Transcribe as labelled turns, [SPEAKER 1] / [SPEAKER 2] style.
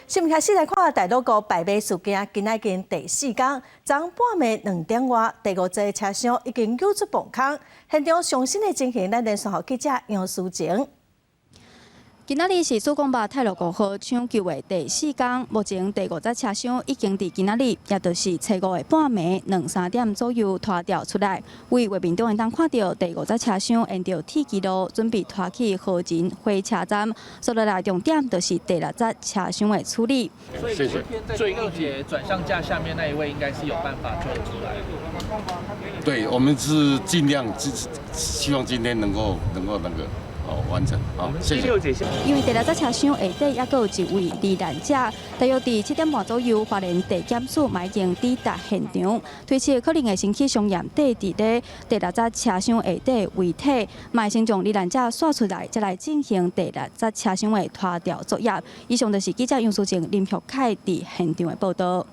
[SPEAKER 1] 先开始来看大陆国排马事件，今仔日第4天，昨半暝2点外，第5节车厢已经救出崩坑，现场上新的情形，咱连续号记者杨淑晴。
[SPEAKER 2] 今仔日是苏公巴泰罗5号抢救的第4天，目前第5节车厢已经伫今仔日，也就是初5的半暝2、3点左右拖调出来。为画面中会当看到第5节车厢沿着铁基路准备拖去河前火车站，所落来重点就是第6节车厢的处理。
[SPEAKER 3] 谢谢。最一节转向架下面那一位应该是有办法救得出来。
[SPEAKER 4] 对，我们是尽量希望今天能够那个。 完成好，谢谢。
[SPEAKER 2] 因为第6节车厢下底也有一位罹难者，大约伫7点半左右，发现地检署已经抵达现场，推测可能会身体伤严底伫咧第6节车厢下底遗体，嘛先将罹难者刷出来，再来进行第6节车厢的拖吊作业。以上就是记者杨淑晴、林玉凯伫现场的报道。